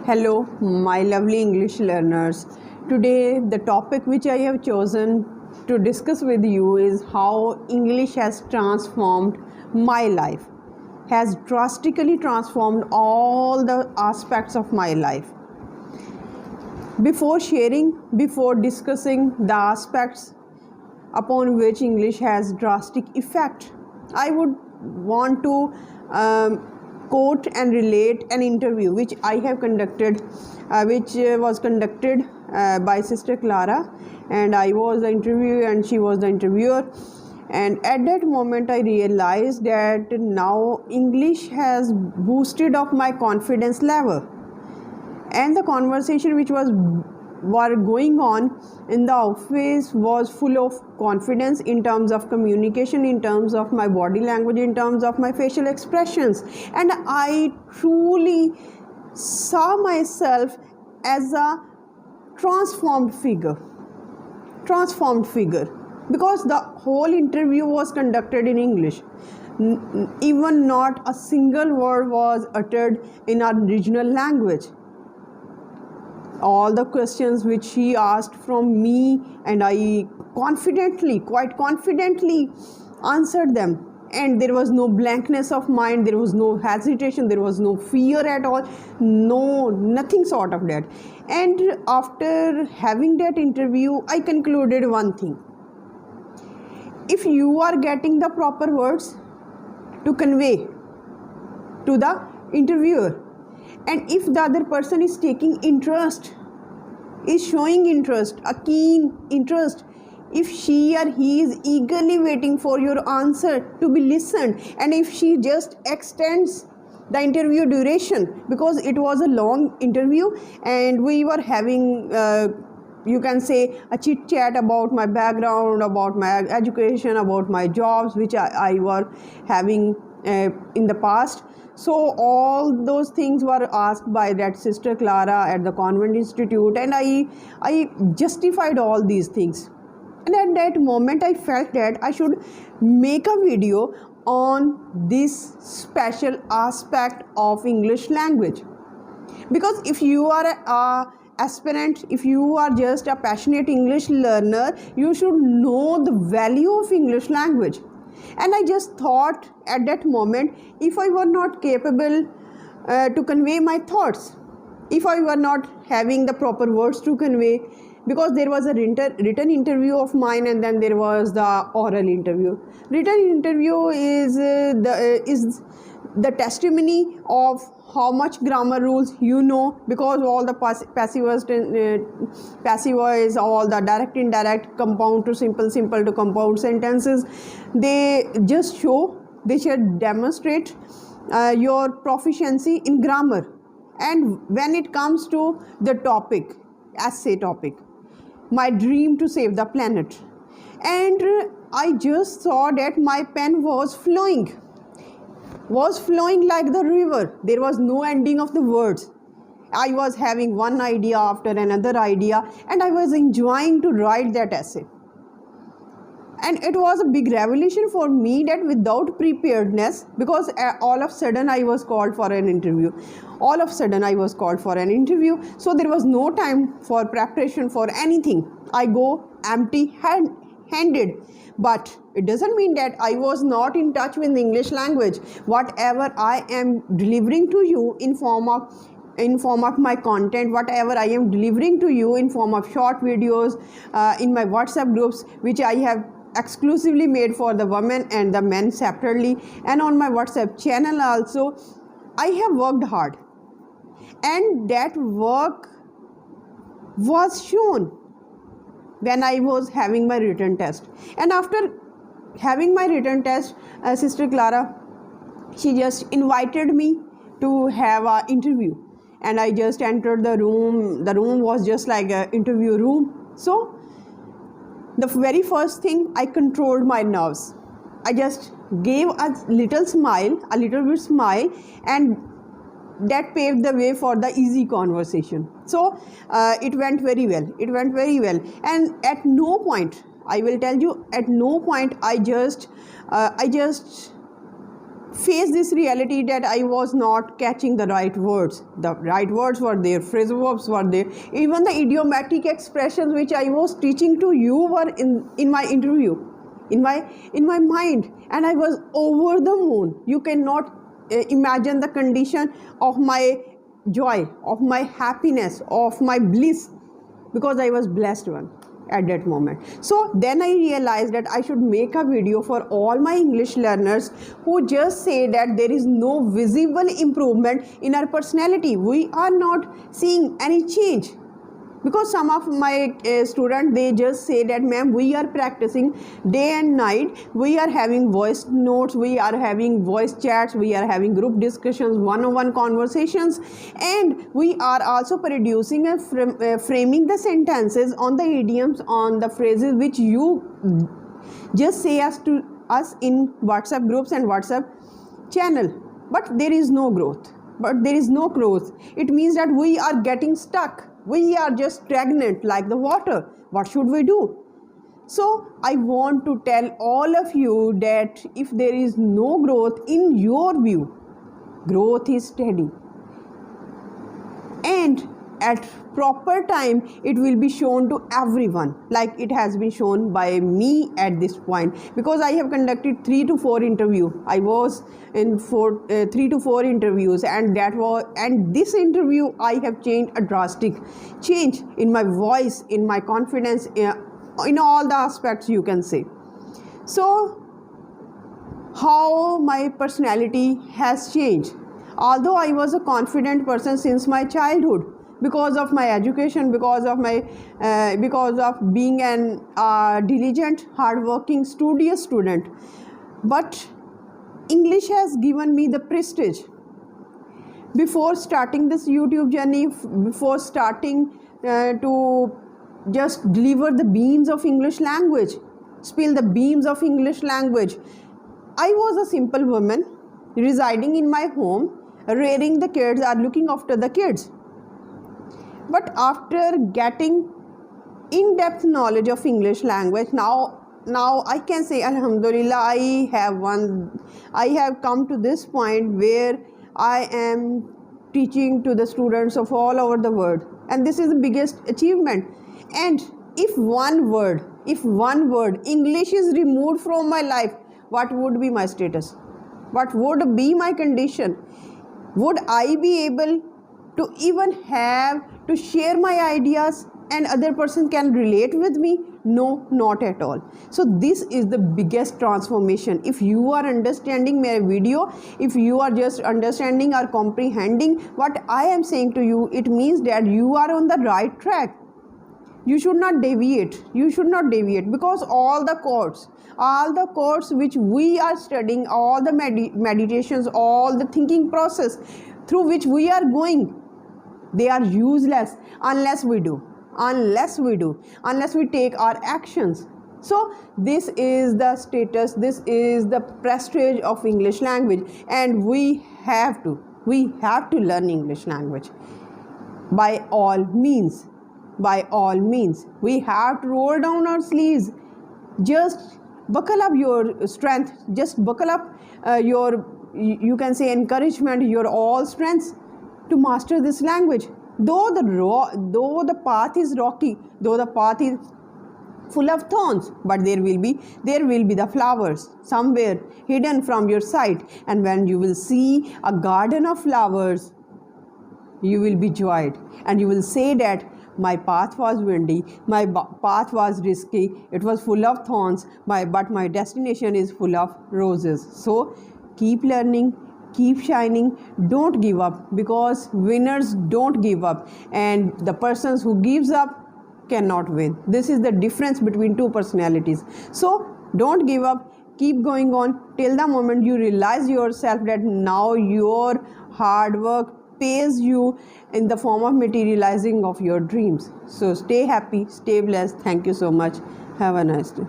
Hello, my lovely English learners. Today, the topic which I have chosen to discuss with you is how English has transformed my life, has drastically transformed all the aspects of my life. Before discussing the aspects upon which English has drastic effect, I would want to quote and relate an interview which I have conducted, which was conducted by Sister Clara, and I was the interviewer and she was the interviewer. And at that moment I realized that now English has boosted up my confidence level, and the conversation which were going on in the office was full of confidence in terms of communication, in terms of my body language, in terms of my facial expressions, and I truly saw myself as a transformed figure, because the whole interview was conducted in English. Even not a single word was uttered in our regional language. All the questions which she asked from me, and I quite confidently answered them, and there was no blankness of mind, there was no hesitation, there was no fear at all, nothing sort of that. And after having that interview, I concluded one thing: if you are getting the proper words to convey to the interviewer, and if the other person is taking interest, is showing interest, a keen interest, if she or he is eagerly waiting for your answer to be listened, and if she just extends the interview duration, because it was a long interview and we were having you can say a chit chat about my background, about my education, about my jobs which I were having in the past. So all those things were asked by that Sister Clara at the Convent Institute, and I justified all these things. And at that moment I felt that I should make a video on this special aspect of English language, because if you are a aspirant, if you are just a passionate English learner, you should know the value of English language. And I just thought at that moment, if I were not capable to convey my thoughts, if I were not having the proper words to convey, because there was a written interview of mine, and then there was the oral interview. Written interview is the testimony of how much grammar rules you know, because all the passive voice, all the direct, indirect, compound to simple, simple to compound sentences, they just show, they should demonstrate your proficiency in grammar. And when it comes to the topic, essay topic, my dream to save the planet, and I just saw that my pen was flowing like the river. There was no ending of the words. I was having one idea after another idea, and I was enjoying to write that essay. And it was a big revelation for me that without preparedness, because all of a sudden I was called for an interview. So there was no time for preparation for anything. I go empty-handed. But it doesn't mean that I was not in touch with the English language. Whatever I am delivering to you in form of my content, whatever I am delivering to you in form of short videos in my WhatsApp groups, which I have exclusively made for the women and the men separately, and on my WhatsApp channel also, I have worked hard, and that work was shown when I was having my written test. And after having my written test, Sister Clara, she just invited me to have an interview, and I just entered the room. The room was just like an interview room. So the very first thing, I controlled my nerves. I just gave a little bit smile, and that paved the way for the easy conversation. So it went very well. And at no point, I will tell you, at no point I just face this reality that I was not catching the right words. The right words were there, phrasal verbs were there, even the idiomatic expressions which I was teaching to you were in my interview, in my mind, and I was over the moon. You cannot imagine the condition of my joy, of my happiness, of my bliss, because I was blessed one at that moment. So then I realized that I should make a video for all my English learners who just say that there is no visible improvement in our personality. We are not seeing any change. Because some of my students, they just say that, ma'am, we are practicing day and night, we are having voice notes, we are having voice chats, we are having group discussions, one-on-one conversations, and we are also producing and framing the sentences on the idioms, on the phrases which you just say to us in WhatsApp groups and WhatsApp channel. But there is no growth. It means that we are getting stuck. We are just stagnant like the water. What should we do? So I want to tell all of you that if there is no growth in your view, growth is steady. And at proper time, it will be shown to everyone, like it has been shown by me at this point, because I have conducted 3 to 4 interviews. I was in 3 to 4 interviews, and this interview I have changed a drastic change in my voice, in my confidence, in all the aspects you can say. So how my personality has changed. Although I was a confident person since my childhood, because of my education, because of being an diligent, hardworking, studious student, but English has given me the prestige. Before starting this YouTube journey, before starting to just deliver the beams of English language, spill the beams of English language, I was a simple woman residing in my home, rearing the kids or looking after the kids. But after getting in-depth knowledge of English language, now I can say, Alhamdulillah, I have come to this point where I am teaching to the students of all over the world, and this is the biggest achievement. And if one word English is removed from my life, what would be my status? What would be my condition? Would I be able to even have to share my ideas and other person can relate with me? No, not at all. So this is the biggest transformation. If you are understanding my video, if you are just understanding or comprehending what I am saying to you, it means that you are on the right track. You should not deviate. Because all the courses which we are studying, all the meditations, all the thinking process through which we are going, they are useless unless we take our actions. So this is the status, this is the prestige of English language, and we have to learn English language by all means. We have to roll down our sleeves. Just buckle up your strength, just buckle up your, you can say, encouragement, your all strengths to master this language. Though the path is rocky, though the path is full of thorns, but there will be the flowers somewhere hidden from your sight. And when you will see a garden of flowers, you will be joyed, and you will say that my path was windy, my path was risky, it was full of thorns, but my destination is full of roses. So keep learning, keep shining, don't give up, because winners don't give up, and the persons who gives up cannot win. This is the difference between two personalities. So don't give up, keep going on till the moment you realize yourself that now your hard work pays you in the form of materializing of your dreams. So stay happy, stay blessed. Thank you so much. Have a nice day.